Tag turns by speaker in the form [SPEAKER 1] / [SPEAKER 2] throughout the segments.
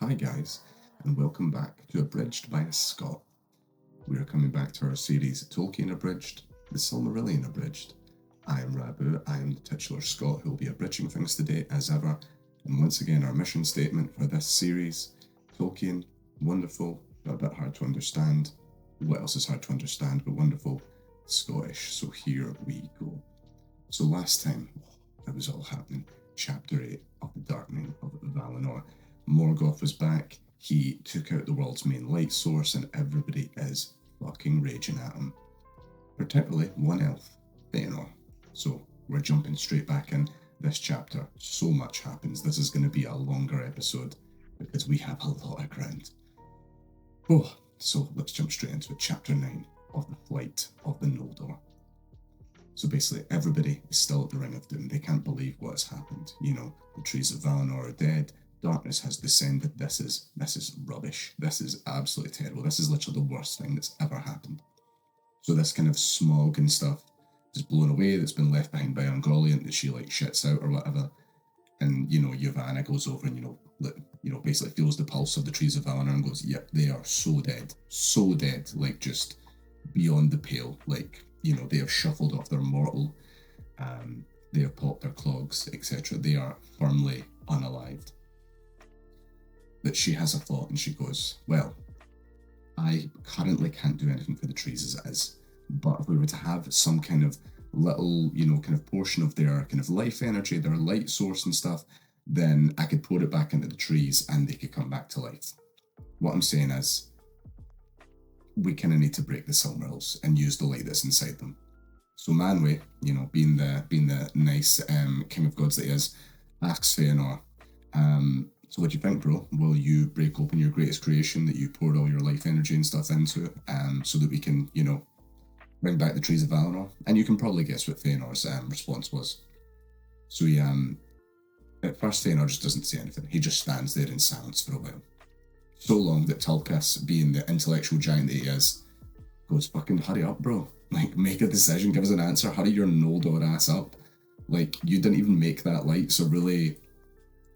[SPEAKER 1] Hi guys, and welcome back to Abridged by a Scot. We are coming back to our series Tolkien Abridged, the Silmarillion Abridged. I am Rabu, I am the titular Scot who will be abridging things today as ever, and once again our mission statement for this series, Tolkien, wonderful, but a bit hard to understand. What else is hard to understand but wonderful? Scottish, so here we go. So last time, it was all happening. Chapter 8 of the Darkening of Valinor. Morgoth was back, he took out the world's main light source and everybody is fucking raging at him. Particularly one elf, Fëanor. So we're jumping straight back in this chapter. So much happens. This is going to be a longer episode because we have a lot of ground. So let's jump straight into it. Chapter 9 of the Flight of the Noldor. So basically everybody is still at the Ring of Doom. They can't believe what has happened. You know, the trees of Valinor are dead. Darkness has descended. This is rubbish. This is absolutely terrible. This is literally the worst thing that's ever happened. So this kind of smog and stuff is blown away, that's been left behind by Ungoliant, that she like shits out or whatever. And you know, Yavanna goes over and basically feels the pulse of the trees of Valinor and goes, yep, they are so dead, like just beyond the pale. Like, you know, they have shuffled off their mortal, they have popped their clogs, etc. They are firmly unalived. But she has a thought and she goes, well, I currently can't do anything for the trees as it is, but if we were to have some kind of little, kind of portion of their kind of life energy, their light source and stuff, then I could pour it back into the trees and they could come back to life. What I'm saying is, we kind of need to break the Silmarils and use the light that's inside them. So Manwë, being the nice king of gods that he is, asks Fëanor, so what do you think, bro? Will you break open your greatest creation that you poured all your life energy and stuff into, so that we can, bring back the trees of Valinor? And you can probably guess what Fëanor's response was. So he, at first Fëanor just doesn't say anything. He just stands there in silence for a while. So long that Tulkas, being the intellectual giant that he is, goes, fucking hurry up, bro. Like, make a decision, give us an answer, hurry your Noldor ass up. Like, you didn't even make that light, so really,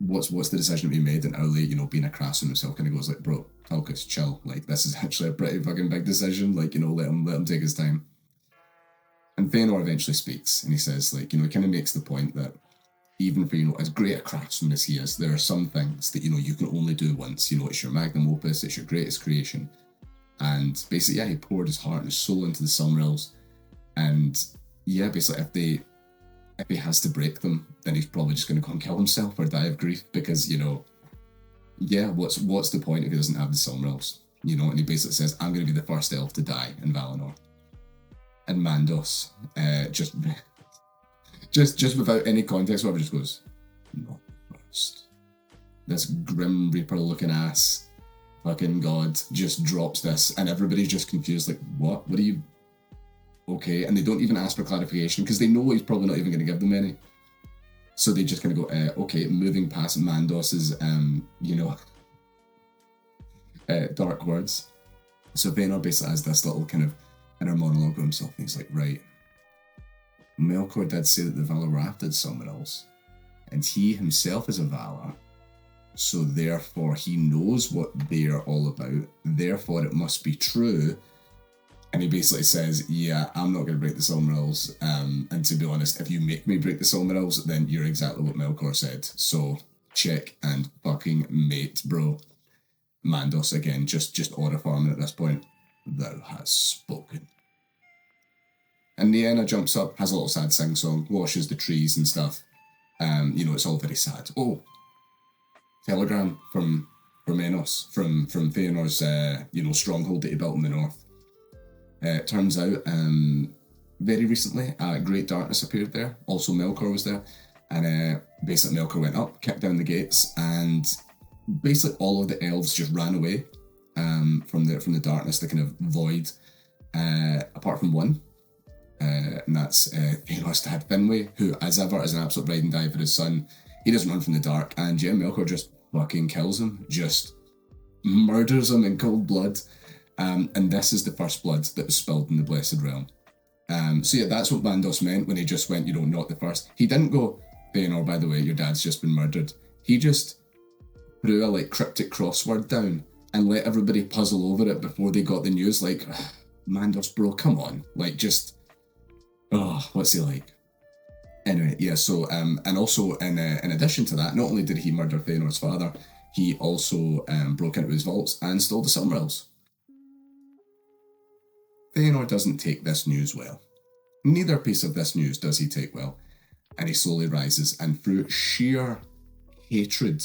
[SPEAKER 1] what's the decision to be made? And Owly, being a crass on himself, kind of goes like, bro, Tulkas, chill. Like, this is actually a pretty fucking big decision. Like, let him take his time. And Fëanor eventually speaks, and he says, like, he kind of makes the point that even for, as great a craftsman as he is, there are some things that, you can only do once. It's your magnum opus, it's your greatest creation. And basically, yeah, he poured his heart and his soul into the Silmarils. And yeah, basically, if he has to break them, then he's probably just going to go and kill himself or die of grief because, what's the point if he doesn't have the Silmarils? And he basically says, I'm going to be the first elf to die in Valinor. And Mandos, just without any context, whatever, just goes, not first. This Grim Reaper looking ass fucking god just drops this, and everybody's just confused, like, what are you? Okay, and they don't even ask for clarification because they know he's probably not even going to give them any. So they just kind of go, okay, moving past Mandos's, dark words. So Fëanor basically has this little kind of inner monologue of himself, and he's like, right, Melkor did say that the Valar were after the Silmarils, and he himself is a Valar, so therefore he knows what they're all about, therefore it must be true. And he basically says, yeah, I'm not going to break the Silmarils, and to be honest, if you make me break the Silmarils, then you're exactly what Melkor said. So, check and fucking mate, bro. Mandos, again, just order farming at this point. Thou hast spoken. And Nienna jumps up, has a little sad sing-song, washes the trees and stuff. It's all very sad. Oh, telegram from Enos, from Fëanor's, stronghold that he built in the north. Turns out, very recently, Great Darkness appeared there. Also, Melkor was there. And basically, Melkor went up, kicked down the gates, and basically all of the elves just ran away from the darkness, the kind of void, apart from one. And that's Fëanor's dad, Finwë, who, as ever, is an absolute bride and die for his son. He doesn't run from the dark, and Melkor just fucking kills him, just murders him in cold blood. And this is the first blood that was spilled in the Blessed Realm. So yeah, that's what Mandos meant when he just went, not the first. He didn't go, Fëanor, by the way, your dad's just been murdered. He just threw a like cryptic crossword down and let everybody puzzle over it before they got the news. Like, Manders, bro, come on. Like, just, oh, what's he like? Anyway, yeah, so, and also in addition to that, not only did he murder Feanor's father, he also broke into his vaults and stole the Silmarils. Feanor doesn't take this news well. Neither piece of this news does he take well, and he slowly rises, and through sheer hatred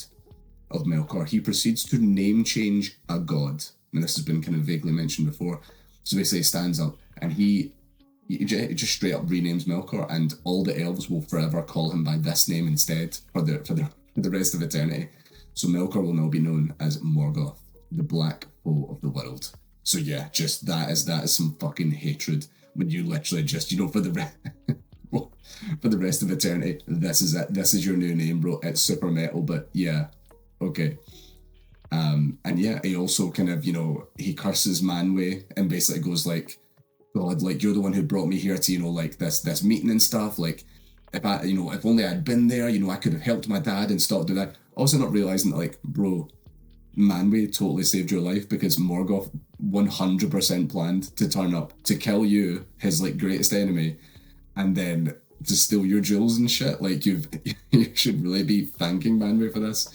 [SPEAKER 1] of Melkor, he proceeds to name change a god. And this has been kind of vaguely mentioned before. So basically he stands up and he just straight up renames Melkor, and all the elves will forever call him by this name instead for the rest of eternity. So Melkor will now be known as Morgoth, the Black Foe of the world. So yeah, just that is some fucking hatred when you literally just, for the rest of eternity, this is it. This is your new name, bro. It's super metal, but yeah, okay. And yeah, he also kind of, he curses Manwë and basically goes like, God, like, you're the one who brought me here to, like, this meeting and stuff. Like, if only I'd been there, I could have helped my dad and stopped doing that. Also not realising that, like, bro, Manwë totally saved your life because Morgoth 100% planned to turn up to kill you, his, like, greatest enemy, and then to steal your jewels and shit. Like, you should really be thanking Manwë for this.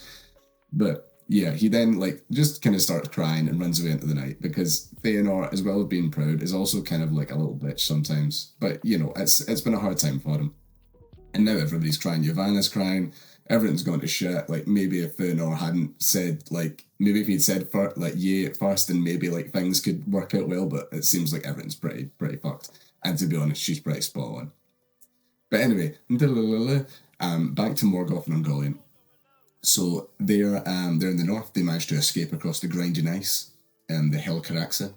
[SPEAKER 1] But yeah, he then like just kind of starts crying and runs away into the night because Feanor, as well as being proud, is also kind of like a little bitch sometimes. But it's been a hard time for him. And now everybody's crying. Yavanna's crying. Everything's gone to shit. Like, maybe if Feanor hadn't said, like, maybe if he'd said yay at first, then maybe like things could work out well. But it seems like everything's pretty fucked. And to be honest, she's pretty spot on. But anyway, back to Morgoth and Ungoliant. So they're in the north. They managed to escape across the grinding ice, the Helcaraxa.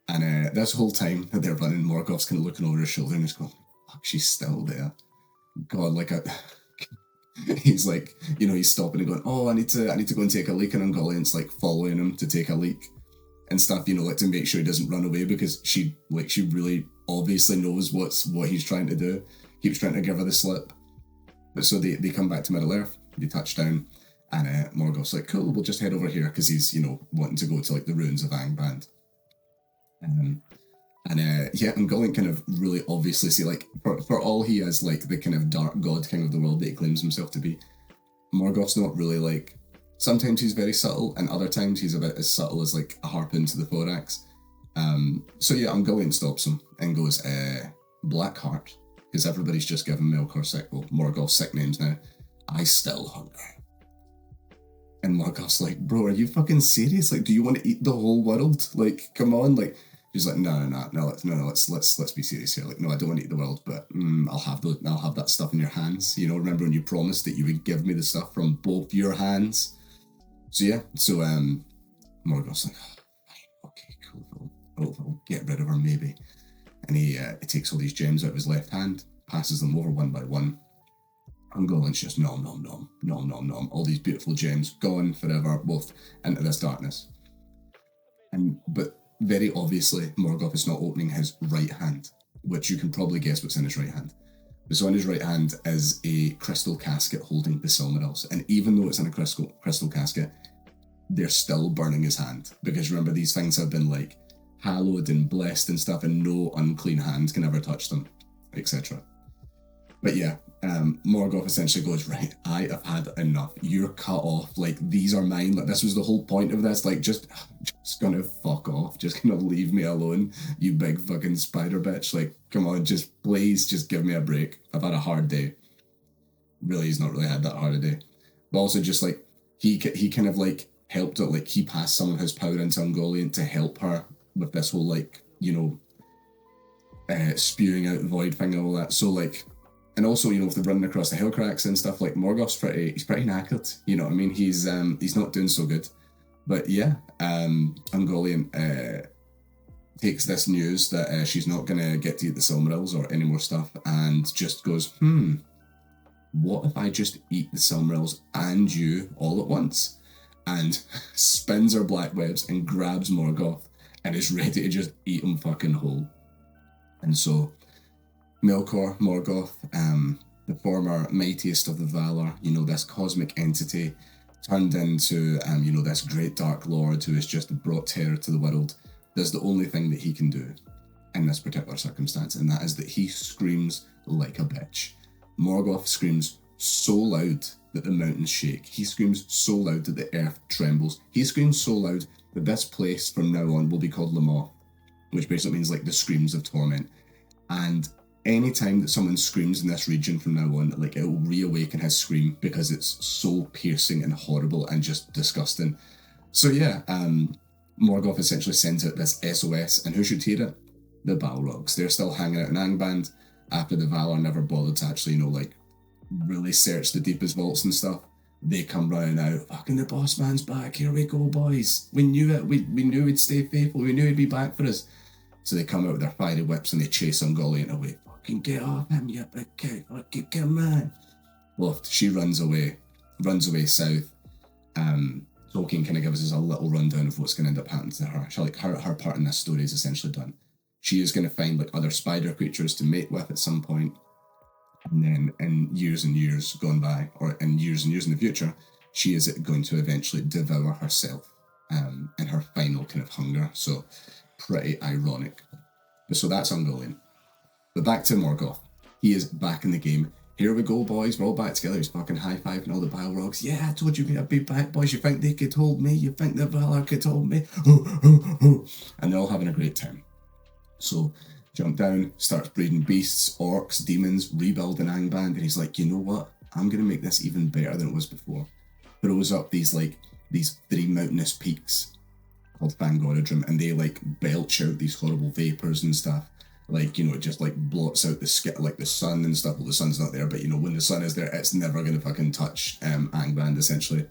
[SPEAKER 1] And this whole time that they're running, Morgoth's kind of looking over his shoulder and he's going, "Fuck, she's still there." God, like he's like, he's stopping and going, "Oh, I need to go and take a leak," and Ungoliant's like following him to take a leak and stuff, like to make sure he doesn't run away because she really obviously knows what he's trying to do. Keeps trying to give her the slip. But so they come back to Middle Earth. They touch down, and Morgoth's like, "Cool, we'll just head over here," because he's, wanting to go to like the ruins of Angband. Yeah, Ungoliant kind of really obviously see, like, for all he is like the kind of dark god king of the world that he claims himself to be, Morgoth's not really like. Sometimes he's very subtle, and other times he's about as subtle as like a harpoon to the thorax. So yeah, Ungoliant stops him and goes, "Blackheart," because everybody's just given Morgoth's sick names now. "I still hunger." And Morgoth's like, "Bro, are you fucking serious? Like, do you want to eat the whole world? Like, come on." Like, he's like, no, let's be serious here. Like, no, I don't want to eat the world, but I'll have that stuff in your hands. Remember when you promised that you would give me the stuff from both your hands? So yeah, Morgoth's like, "Fine, okay, cool. I'll get rid of her maybe." And he takes all these gems out of his left hand, passes them over one by one. Ungoliant's just nom. All these beautiful gems gone forever, both into this darkness. But very obviously, Morgoth is not opening his right hand, which you can probably guess what's in his right hand. So in his right hand is a crystal casket holding the Silmarils, and even though it's in a crystal casket, they're still burning his hand, because remember, these things have been like hallowed and blessed and stuff, and no unclean hand can ever touch them, etc. But yeah, Morgoth essentially goes, "Right, I have had enough. You're cut off. Like, these are mine. Like, this was the whole point of this. Like, just gonna fuck off. Just gonna leave me alone, you big fucking spider bitch. Like, come on, please give me a break. I've had a hard day." Really, he's not really had that hard a day. But also just like, he kind of like helped it. Like, he passed some of his power into Ungoliant to help her with this whole like, spewing out the void thing and all that. So like, and also, if they're running across the Hellcracks and stuff, like, Morgoth's pretty knackered. You know what I mean? He's not doing so good. But yeah, Ungoliant takes this news that she's not gonna get to eat the Silmarils or any more stuff, and just goes, what if I just eat the Silmarils and you all at once? And spins her black webs and grabs Morgoth and is ready to just eat him fucking whole. And so Melkor, Morgoth, the former mightiest of the Valar, this cosmic entity, turned into, this great Dark Lord who has just brought terror to the world, does the only thing that he can do in this particular circumstance, and that is that he screams like a bitch. Morgoth screams so loud that the mountains shake. He screams so loud that the earth trembles. He screams so loud that this place from now on will be called Lamoth, which basically means like the screams of torment. And any time that someone screams in this region from now on, like, it will reawaken his scream because it's so piercing and horrible and just disgusting. So yeah, Morgoth essentially sends out this SOS, and who should hear it? The Balrogs. They're still hanging out in Angband after the Valar never bothered to actually, really search the deepest vaults and stuff. They come running out, fucking the boss man's back, here we go, boys. We knew it, we knew he'd stay faithful, we knew he'd be back for us. So they come out with their fiery whips and they chase Ungoliant away. Fucking get off him, you big kid, fucking come on. Well, she runs away south. Tolkien kind of gives us a little rundown of what's going to end up happening to her. Her part in this story is essentially done. She is going to find like other spider creatures to mate with at some point, and then in years and years gone by, or in years and years in the future, she is going to eventually devour herself in her final kind of hunger. So pretty ironic. But so that's Ungoliant. But back to Morgoth. He is back in the game. Here we go, boys. We're all back together. He's fucking high-fiving all the Balrogs. Yeah, I told you I'd be back, boys. You think they could hold me? You think the Valar could hold me? And they're all having a great time. So, jump down, starts breeding beasts, orcs, demons, rebuilding Angband, and he's like, you know what? I'm going to make this even better than it was before. Throws up these three mountainous peaks called Fangorodrim, and they belch out these horrible vapors and stuff. It just blots out the sun and stuff. Well, the sun's not there, but when the sun is there, it's never going to fucking touch Angband, essentially.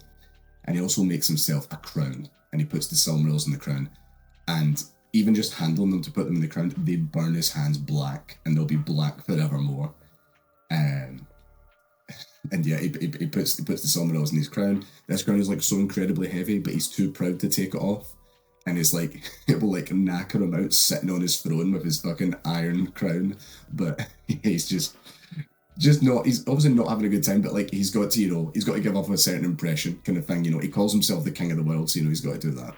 [SPEAKER 1] And he also makes himself a crown, and he puts the Silmarils in the crown. And even just handling them to put them in the crown, they burn his hands black, and they'll be black forevermore. And yeah, he puts the Silmarils in his crown. This crown is so incredibly heavy, but he's too proud to take it off. And it's it will knacker him out sitting on his throne with his fucking iron crown. But he's just not, he's obviously not having a good time, but he's got to, he's got to give off a certain impression kind of thing. He calls himself the king of the world, so he's got to do that.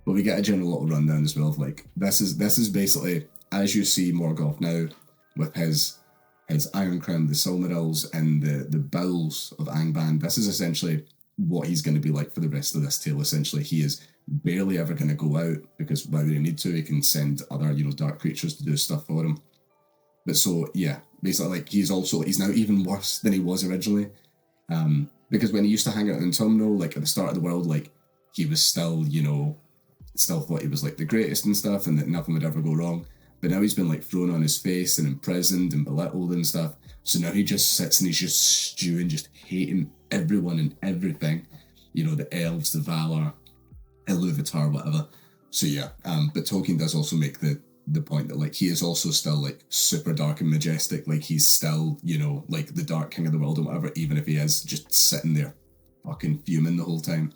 [SPEAKER 1] But we get a general little rundown as well of this is basically, as you see Morgoth now with his iron crown, the Silmarils, and the bowels of Angband, this is essentially what he's going to be like for the rest of this tale. Essentially, he is barely ever going to go out, because why would he need to? He can send other, dark creatures to do stuff for him. But so, yeah, basically, he's now even worse than he was originally. Because when he used to hang out in Tumnal, at the start of the world, he was still, still thought he was the greatest and stuff, and that nothing would ever go wrong. But now he's been thrown on his face and imprisoned and belittled and stuff. So now he just sits and he's just stewing, just hating everyone and everything. The elves, the Valar, Iluvatar, whatever. So yeah, but Tolkien does also make the point that he is also still super dark and majestic. He's still, the Dark King of the world or whatever, even if he is just sitting there fucking fuming the whole time.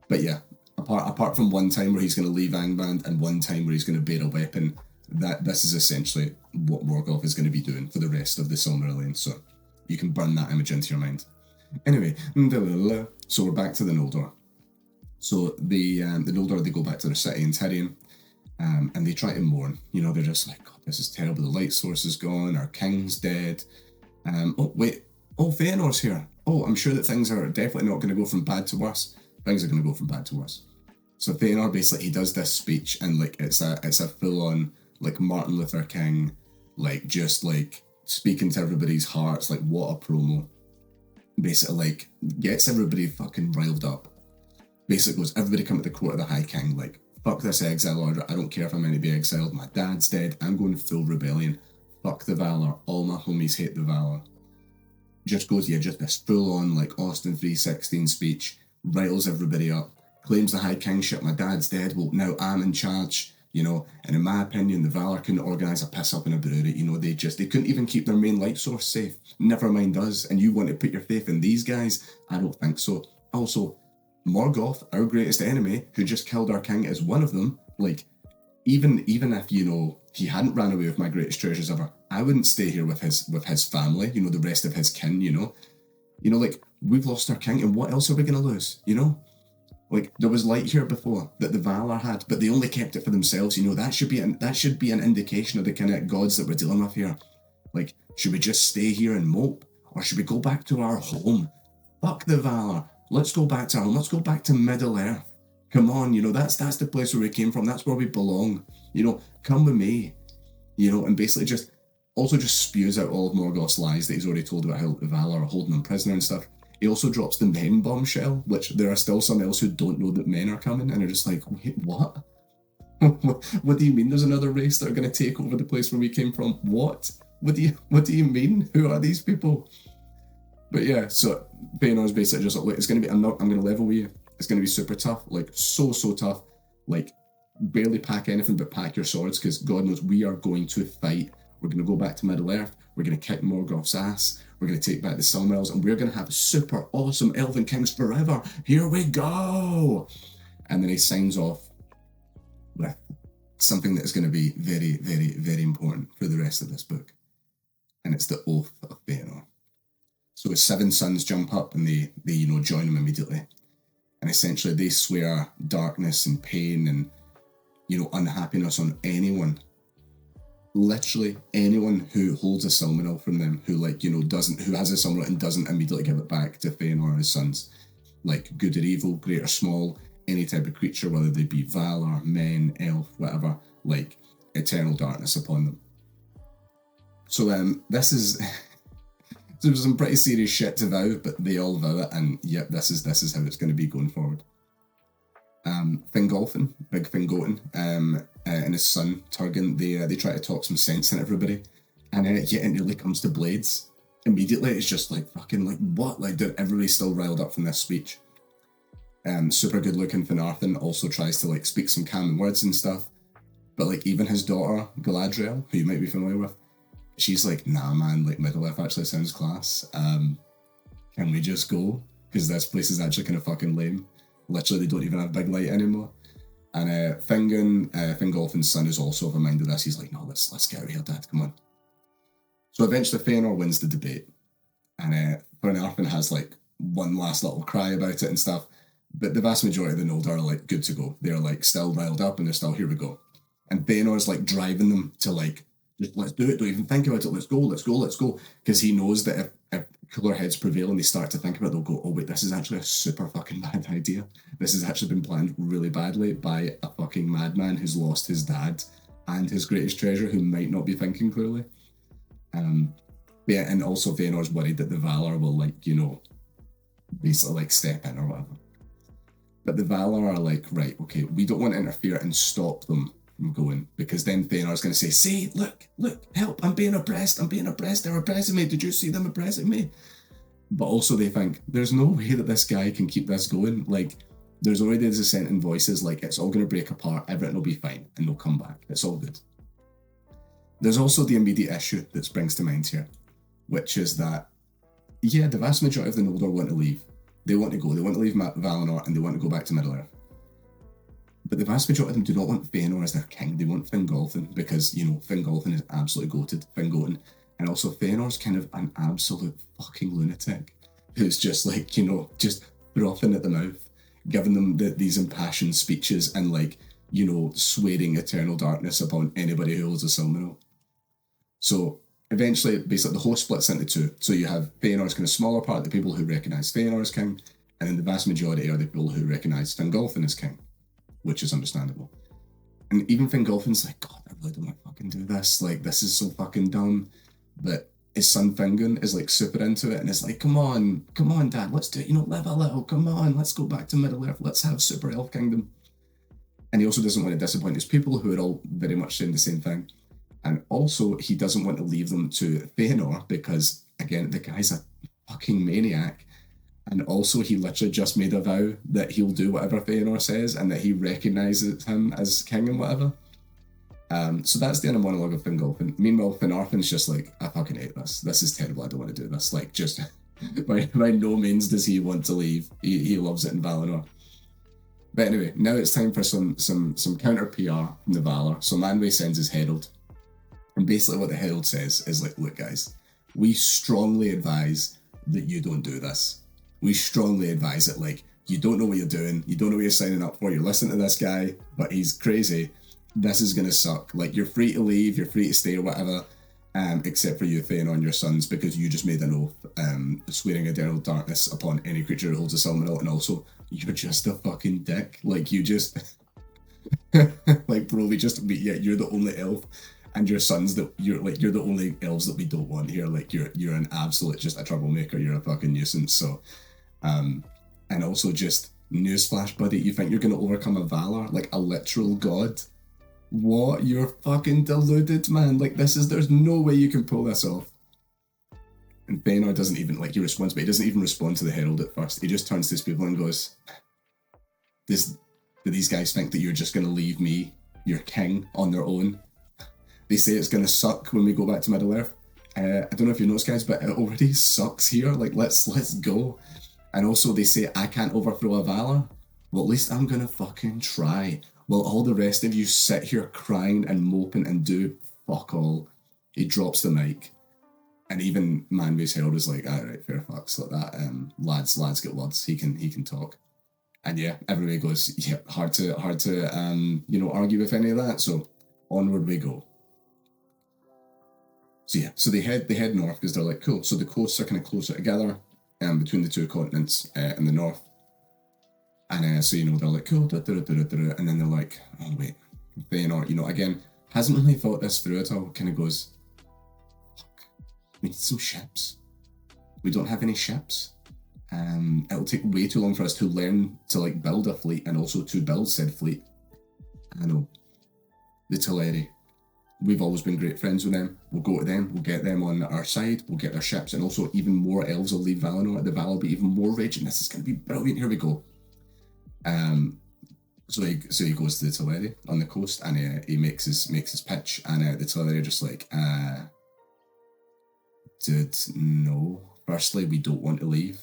[SPEAKER 1] But yeah, apart from one time where he's going to leave Angband and one time where he's going to bear a weapon, this is essentially what Morgoth is going to be doing for the rest of the Silmarillion. So you can burn that image into your mind. Anyway, so we're back to the Noldor. So the Noldor, they go back to their city in Tirion, and they try to mourn. They're just God, this is terrible. The light source is gone. Our king's dead. Feanor's here. I'm sure that things are definitely not going to go from bad to worse. Things are going to go from bad to worse. So Feanor basically, he does this speech, and it's a full on Martin Luther King, just speaking to everybody's hearts. What a promo. Basically, gets everybody fucking riled up. Basically goes, everybody come to the court of the High King, fuck this exile order, I don't care if I'm meant to be exiled, my dad's dead, I'm going full rebellion, fuck the Valar, all my homies hate the Valar. Just goes, just this full on, Austin 3:16 speech, riles everybody up, claims the High Kingship, my dad's dead, well, now I'm in charge, and in my opinion, the Valar couldn't organise a piss up in a brewery, they couldn't even keep their main light source safe, never mind us, and you want to put your faith in these guys? I don't think so. Also, Morgoth, our greatest enemy, who just killed our king, is one of them. Even if, he hadn't ran away with my greatest treasures ever, I wouldn't stay here with his family, the rest of his kin, we've lost our king, and what else are we going to lose, you know? Like, there was light here before that the Valar had, but they only kept it for themselves, you know? That should be an indication of the kind of gods that we're dealing with here. Like, should we just stay here and mope? Or should we go back to our home? Fuck the Valar. Let's go back to our home. Let's go back to Middle-earth. Come on, you know, that's the place where we came from. That's where we belong. You know, come with me. You know, and basically just spews out all of Morgoth's lies that he's already told about how the Valar are holding him prisoner and stuff. He also drops the men bombshell, which there are still some else who don't know that men are coming and are just like, wait, what? What do you mean there's another race that are going to take over the place where we came from? What? What do you mean? Who are these people? But yeah, so Feanor's basically just like, it's going to be, I'm going to level with you. It's going to be super tough, like so tough. Like, barely pack anything but pack your swords, because God knows we are going to fight. We're going to go back to Middle-earth. We're going to kick Morgoth's ass. We're going to take back the Silmarils, and we're going to have super awesome Elven Kings forever. Here we go! And then he signs off with something that is going to be very, very, very important for the rest of this book. And it's the Oath of Feanor. So his 7 sons jump up and they you know, join him immediately. And essentially they swear darkness and pain and, you know, unhappiness on anyone. Literally anyone who holds a Silmaril from them, who, like, you know, who has a Silmaril and doesn't immediately give it back to Feanor or his sons. Like, good or evil, great or small, any type of creature, whether they be Valar, men, elf, whatever, like, eternal darkness upon them. So this is there's some pretty serious shit to vow, but they all vow it, and yep, this is how it's going to be going forward. Fingolfin, Big Fingoten, and his son Turgon, they try to talk some sense into everybody, and yet it nearly comes to blades. Immediately, it's just like fucking like what? Like, everybody's still riled up from this speech. Super good looking Finarfin also tries to like speak some calming words and stuff, but like even his daughter Galadriel, who you might be familiar with, she's like, nah man, like Middle-earth actually sounds class. Can we just go? Because this place is actually kind of fucking lame. Literally, they don't even have big light anymore. And Fingolfin's son is also of a mind of this. He's like, no, let's get out of here, Dad, come on. So eventually Feanor wins the debate. And Finarfin has like one last little cry about it and stuff. But the vast majority of the Noldor are like good to go. They're like still riled up and they're still, here we go. And Feanor's like driving them to like, just let's do it, don't even think about it, let's go. Because he knows that if cooler heads prevail and they start to think about it, they'll go, oh wait, this is actually a super fucking bad idea. This has actually been planned really badly by a fucking madman who's lost his dad and his greatest treasure, who might not be thinking clearly. Yeah, and also Feanor's worried that the Valar will, like, you know, basically like step in or whatever. But the Valar are like, right, okay, we don't want to interfere and stop them from going, because then Feanor's going to say, see, look, help, I'm being oppressed, they're oppressing me, did you see them oppressing me? But also they think, there's no way that this guy can keep this going. Like, there's already dissenting voices, like, it's all going to break apart, everything will be fine, and they'll come back, it's all good. There's also the immediate issue that springs to mind here, which is that, yeah, the vast majority of the Noldor want to leave. They want to go, they want to leave Valinor, and they want to go back to Middle-earth. But the vast majority of them do not want Feanor as their king. They want Fingolfin, because, you know, Fingolfin is absolutely goated, Fingoten. And also Feanor's kind of an absolute fucking lunatic who's just like, you know, just frothing at the mouth, giving them these impassioned speeches and, like, you know, swearing eternal darkness upon anybody who holds a Silmaril. So eventually, basically, the host splits into two. So you have Feanor's kind of smaller part, the people who recognise Feanor as king, and then the vast majority are the people who recognise Fingolfin as king, which is understandable. And even Fingolfin's like, God, I really don't want to fucking do this. Like, this is so fucking dumb. But his son Fingon is like super into it and is like, come on, Dad, let's do it. You know, live a little. Come on, let's go back to Middle-earth. Let's have Super Elf Kingdom. And he also doesn't want to disappoint his people, who are all very much saying the same thing. And also, he doesn't want to leave them to Feanor because, again, the guy's a fucking maniac. And also, he literally just made a vow that he'll do whatever Feanor says and that he recognises him as king and whatever. So that's the inner monologue of Fingolfin. Meanwhile, Finarfin's just like, I fucking hate this. This is terrible. I don't want to do this. Like, just by no means does he want to leave. He loves it in Valinor. But anyway, now it's time for some counter PR from the Valar. So Manwë sends his herald. And basically what the herald says is like, look guys, we strongly advise that you don't do this. we strongly advise it. Like, you don't know what you're doing, you don't know what you're signing up for, you're listening to this guy, but he's crazy. This is gonna suck. Like, you're free to leave, you're free to stay or whatever, except for you, Fëanor, and your sons, because you just made an oath, swearing eternal darkness upon any creature that holds a Silmaril, and also, you're just a fucking dick. Like, you just... like, bro, you're the only elf, and your sons that you're the only elves that we don't want here. Like, you're an absolute, just a troublemaker, you're a fucking nuisance. So, and also, just newsflash, buddy, you think you're gonna overcome a Valar, like a literal god? What? You're fucking deluded, man. Like, there's no way you can pull this off. And Fëanor doesn't even, like, he responds, but he doesn't even respond to the herald at first. He just turns to his people and goes, do these guys think that you're just going to leave me, your king, on their own? They say it's going to suck when we go back to Middle-earth. I don't know if you noticed, guys, but it already sucks here. Like, let's go. And also, they say, I can't overthrow a Valar. Well, at least I'm going to fucking try. While all the rest of you sit here crying and moping and do fuck all. He drops the mic. And even Manway's herald is like, alright, fair fucks, like that. Lads get words. He can talk. And yeah, everybody goes, yeah, hard to argue with any of that. So onward we go. So yeah, so they head north because they're like, cool. So the coasts are kind of closer together, between the two continents in the north. And so they're like, cool, and then they're like, oh wait, Fëanor, again, hasn't really thought this through at all. Kind of goes, fuck, we need some ships. We don't have any ships. It'll take way too long for us to learn to like build a fleet and also to build said fleet. I know. The Teleri. We've always been great friends with them. We'll go to them, we'll get them on our side, we'll get their ships, and also even more elves will leave Valinor. The Val will be even more rich, and this is going to be brilliant. Here we go. So he goes to the Teleri on the coast, and he makes his pitch, and the Teleri are just like, dude, no. Firstly, we don't want to leave.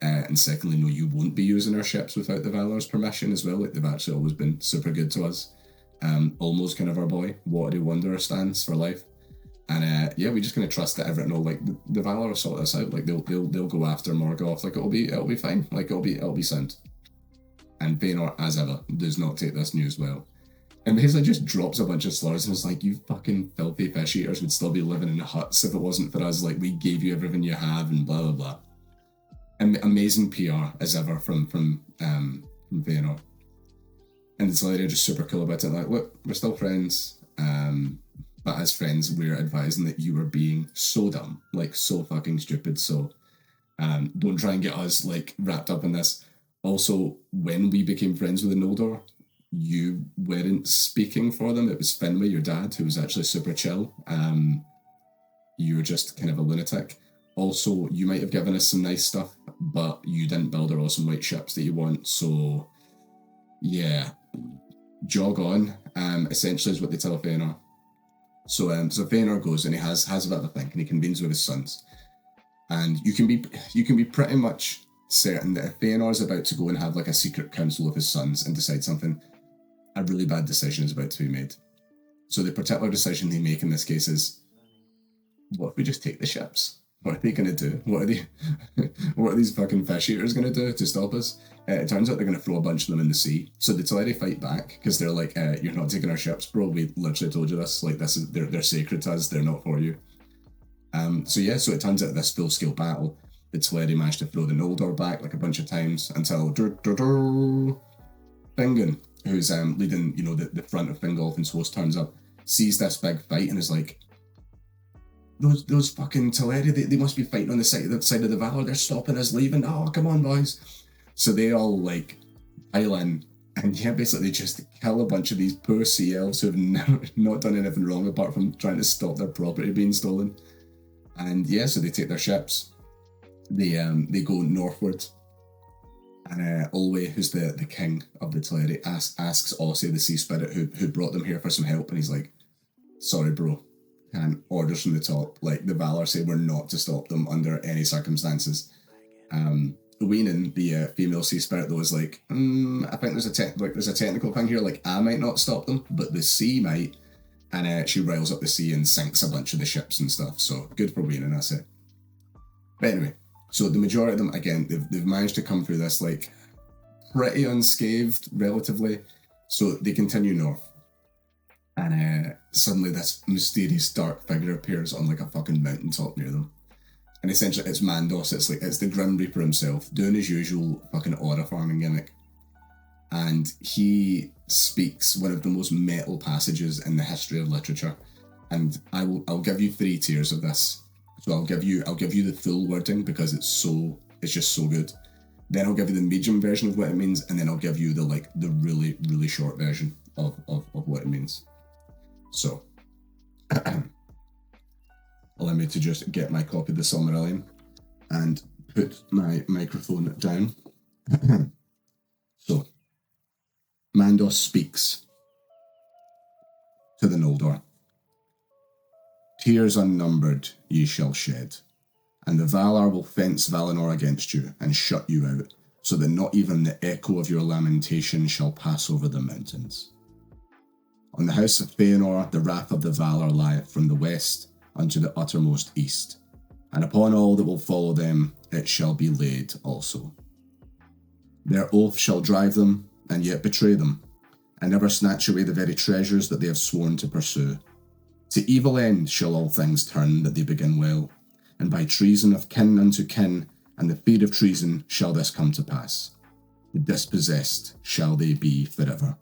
[SPEAKER 1] And secondly, no, you won't be using our ships without the Valar's permission as well. Like, they've actually always been super good to us. Almost kind of our boy, Watery Wanderer stands for life. And yeah, we just kind of trust that everything will, like, the Valar will sort this out. Like, they'll go after Morgoth. Like, it'll be fine. Like, it'll be sound. And Fëanor, as ever, does not take this news well. And basically just drops a bunch of slurs and is like, you fucking filthy fish eaters would still be living in huts if it wasn't for us. Like, we gave you everything you have and blah, blah, blah. Amazing PR as ever from Fëanor. And the Teleri are just super cool about it. Like, look, we're still friends. But as friends, we're advising that you are being so dumb. Like, so fucking stupid. So don't try and get us, like, wrapped up in this. Also, when we became friends with the Noldor, you weren't speaking for them. It was Finwë, your dad, who was actually super chill. You were just kind of a lunatic. Also, you might have given us some nice stuff, but you didn't build our awesome white ships that you want. So, yeah, jog on. Essentially, is what they tell Fëanor. So Fëanor goes and he has a bit of a think, and he convenes with his sons. And you can be pretty much certain that if Fëanor is about to go and have like a secret council of his sons and decide something, a really bad decision is about to be made. So the particular decision they make in this case is, what if we just take the ships? What are they going to do? What are these fucking fish eaters going to do to stop us? It turns out they're going to throw a bunch of them in the sea. So the Teleri fight back because they're like, you're not taking our ships, bro. We literally told you this. Like, this is they're sacred to us. They're not for you. So it turns out this full-scale battle, the Teleri managed to throw the Noldor back like a bunch of times until Fingon, who's leading, the front of Fingolfin's host, turns up, sees this big fight and is like, those fucking Teleri, they must be fighting on the side of the Valar. They're stopping us leaving. Oh, come on, boys. So they all, like, pile in. And yeah, basically just kill a bunch of these poor sea elves who have not done anything wrong apart from trying to stop their property being stolen. And yeah, so they take their ships. They go northward. And Olwe, who's the king of the Teleri, asks Ossi, the sea spirit, who brought them here for some help. And he's like, sorry, bro. And orders from the top, like the Valar say we're not to stop them under any circumstances. Weenan, the female sea spirit, though, is like, I think there's a technical thing here. Like, I might not stop them, but the sea might. And she riles up the sea and sinks a bunch of the ships and stuff. So good for Weenan, that's it. But anyway, So the majority of them, again, they've managed to come through this like pretty unscathed, relatively. So they continue north. And suddenly this mysterious dark figure appears on like a fucking mountaintop near them. And essentially it's Mandos, it's the Grim Reaper himself, doing his usual fucking aura farming gimmick. And he speaks one of the most metal passages in the history of literature. And I'll give you 3 tiers of this. So I'll give you the full wording because it's just so good. Then I'll give you the medium version of what it means, and then I'll give you the really, really short version of what it means. So allow me to just get my copy of the Silmarillion and put my microphone down. So, Mandos speaks to the Noldor. Tears unnumbered ye shall shed, and the Valar will fence Valinor against you and shut you out, so that not even the echo of your lamentation shall pass over the mountains. On the house of Fëanor the wrath of the Valar lieth from the west unto the uttermost east, and upon all that will follow them it shall be laid also. Their oath shall drive them, and yet betray them, and never snatch away the very treasures that they have sworn to pursue. To evil end shall all things turn that they begin well, and by treason of kin unto kin, and the fear of treason shall this come to pass. The dispossessed shall they be forever.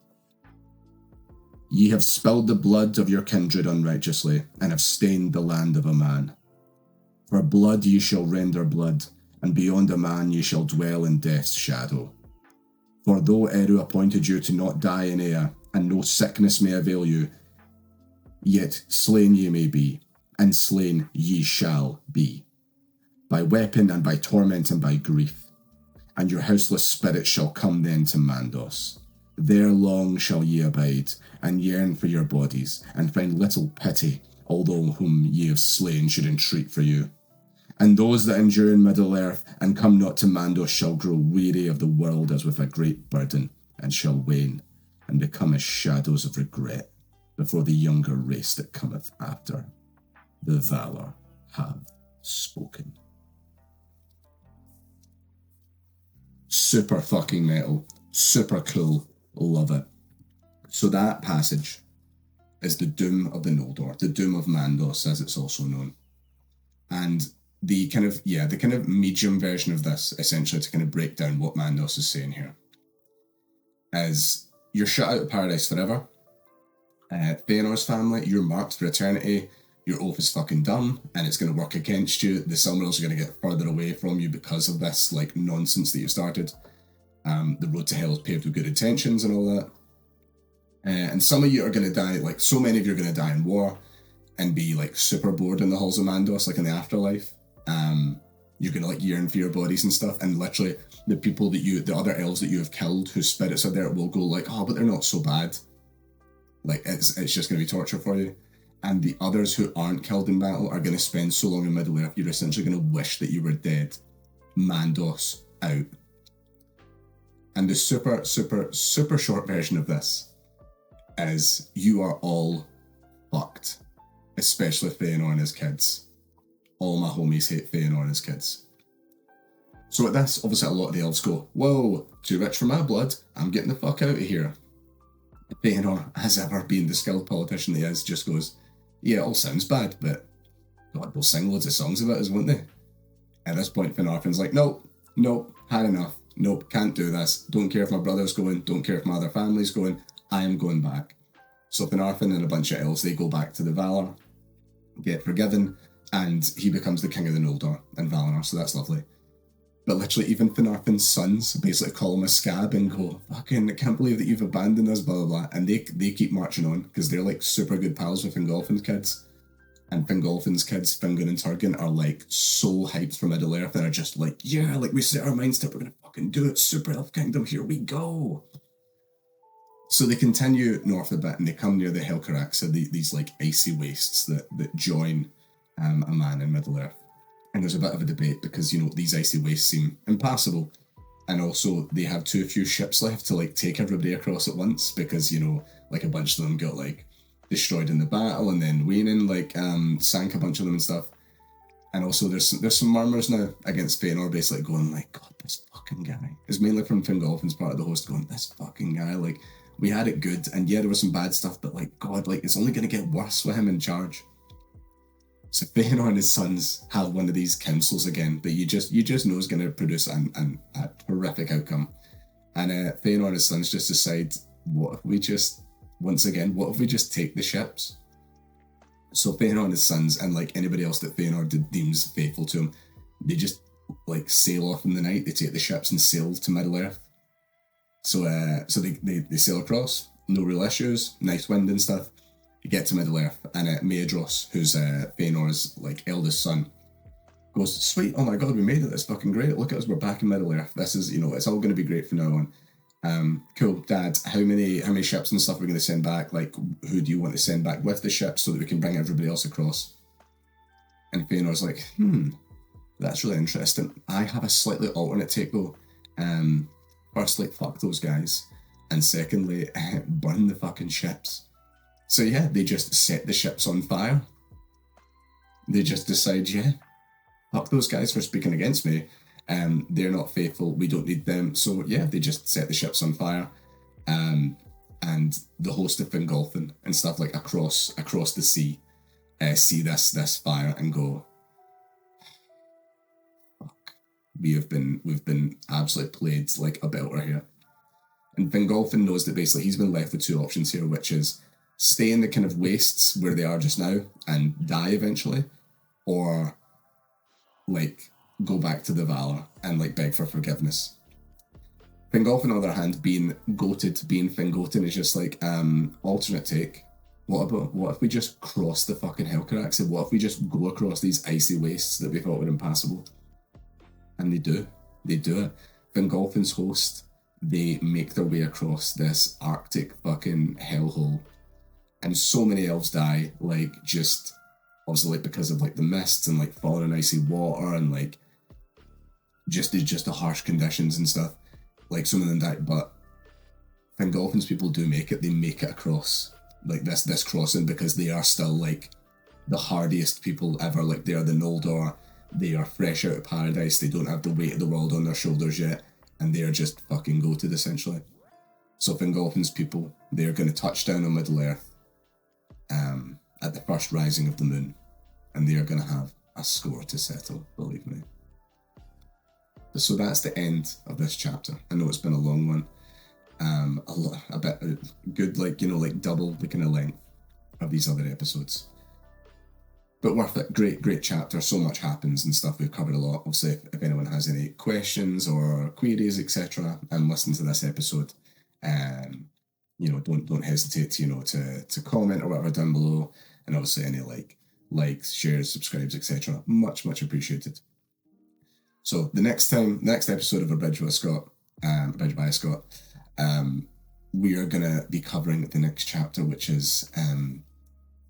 [SPEAKER 1] Ye have spilled the blood of your kindred unrighteously, and have stained the land of a man. For blood ye shall render blood, and beyond a man ye shall dwell in death's shadow. For though Eru appointed you to not die in Ea, and no sickness may avail you, yet slain ye may be, and slain ye shall be, by weapon and by torment and by grief. And your houseless spirits shall come then to Mandos. There long shall ye abide, and yearn for your bodies, and find little pity, although whom ye have slain should entreat for you. And those that endure in Middle-earth, and come not to Mandos, shall grow weary of the world as with a great burden, and shall wane, and become as shadows of regret, before the younger race that cometh after. The Valar have spoken. Super fucking metal, super cool, love it. So that passage is the Doom of the Noldor, the Doom of Mandos as it's also known. And the kind of medium version of this, essentially to kind of break down what Mandos is saying here, is you're shut out of paradise forever. Fëanor's family, you're marked for eternity, your oath is fucking dumb, and it's going to work against you. The Silmarils are going to get further away from you because of this, nonsense that you've started. The road to hell is paved with good intentions and all that. And some of you are going to die, so many of you are going to die in war and be, super bored in the halls of Mandos, in the afterlife. You're going to, yearn for your bodies and stuff, and literally the other elves that you have killed whose spirits are there will go but they're not so bad. It's just going to be torture for you. And the others who aren't killed in battle are going to spend so long in Middle-earth, you're essentially going to wish that you were dead. Mandos out. And the super, super, super short version of this is you are all fucked. Especially Fëanor and his kids. All my homies hate Fëanor and his kids. So at this, obviously a lot of the elves go, whoa, too rich for my blood, I'm getting the fuck out of here. Fëanor, as ever being the skilled politician he is, just goes, yeah, it all sounds bad, but God, they'll sing loads of songs about us, won't they? At this point, Finarfin's like, nope, had enough, nope, can't do this, don't care if my brother's going, don't care if my other family's going, I am going back. So Finarfin and a bunch of elves, they go back to the Valar, get forgiven, and he becomes the king of the Noldor and Valinor, so that's lovely. But literally, even Finarfin's sons basically call him a scab and go, fucking, I can't believe that you've abandoned us, blah, blah, blah. And they keep marching on, because they're, super good pals with Fingolfin's kids. And Fingolfin's kids, Fingon and Turgon, are, so hyped for Middle-earth and are just yeah, we set our minds to it, we're gonna fucking do it, Super Elf Kingdom, here we go. So they continue north a bit, and they come near the Helcaraxa, these, icy wastes that join a man in Middle-earth. And there's a bit of a debate because, these icy wastes seem impassable. And also, they have too few ships left to, take everybody across at once because, a bunch of them got, destroyed in the battle and then Wainin, sank a bunch of them and stuff. And also, there's some murmurs now against Fëanor, basically going like, God, this fucking guy. It's mainly from Fingolfin's part of the host going, this fucking guy, like, we had it good, and yeah, there was some bad stuff, but like, God, like, it's only going to get worse with him in charge. So Fëanor and his sons have one of these councils again that you just know is going to produce a horrific outcome. And Fëanor and his sons just decide, what if we just take the ships? So Fëanor and his sons, and like anybody else that Fëanor deems faithful to him, they just like sail off in the night. They take the ships and sail to Middle Earth. So they sail across, no real issues, nice wind and stuff. You get to Middle Earth, and Maedhros, who's Fëanor's like eldest son, goes, sweet, oh my God, we made it, that's fucking great, look at us, we're back in Middle Earth, this is, it's all going to be great from now on. Cool, Dad, how many ships and stuff are we going to send back? Like, who do you want to send back with the ships so that we can bring everybody else across? And Fëanor's like, that's really interesting. I have a slightly alternate take though. Firstly, fuck those guys, and secondly, burn the fucking ships. So yeah, they just set the ships on fire. They just decide, yeah, fuck those guys for speaking against me. They're not faithful, we don't need them. So yeah, they just set the ships on fire. And the host of Fingolfin and stuff like across the sea see this fire and go, fuck, we've been absolutely played like a belter here. And Fingolfin knows that basically he's been left with two options here, which is stay in the kind of wastes where they are just now and die eventually, or like go back to the Valar and like beg for forgiveness. Fingolfin, on the other hand, being Fingoten, is just like, alternate take. What if we just cross the fucking Helcarax? What if we just go across these icy wastes that we thought were impassable? And they do it. Fingolfin's host, they make their way across this Arctic fucking hellhole. And so many elves die, like, just, obviously, like, because of, like, the mists and, like, falling in icy water and, like, just the harsh conditions and stuff. Like, some of them die, but Fingolfin's people do make it. They make it across, like, this crossing because they are still, like, the hardiest people ever. Like, they are the Noldor. They are fresh out of paradise. They don't have the weight of the world on their shoulders yet. And they are just fucking goated, essentially. So Fingolfin's people, they're going to touch down on Middle Earth at the first rising of the moon, and they are going to have a score to settle, believe me. So that's the end of this chapter. I know it's been a long one, a bit good, like, like double the kind of length of these other episodes, but worth it. Great chapter. So much happens and stuff. We've covered a lot. Obviously, if anyone has any questions or queries, etc., and listen to this episode, don't hesitate, to comment or whatever down below. And obviously any likes, shares, subscribes, etc. Much appreciated. So the next episode of Abridged by Scott, we are gonna be covering the next chapter, which is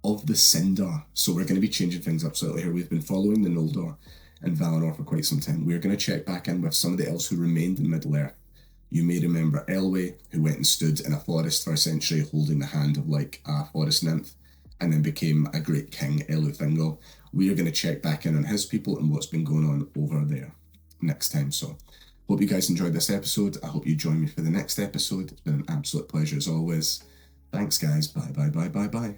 [SPEAKER 1] of the Sindar. So we're going to be changing things up slightly here. We've been following the Noldor and Valinor for quite some time. We're going to check back in with some of the elves who remained in Middle Earth. You may remember Elwë, who went and stood in a forest for a century holding the hand of like a forest nymph, and then became a great king, Elufingol. We are going to check back in on his people and what's been going on over there next time. So hope you guys enjoyed this episode. I hope you join me for the next episode. It's been an absolute pleasure as always. Thanks guys. Bye.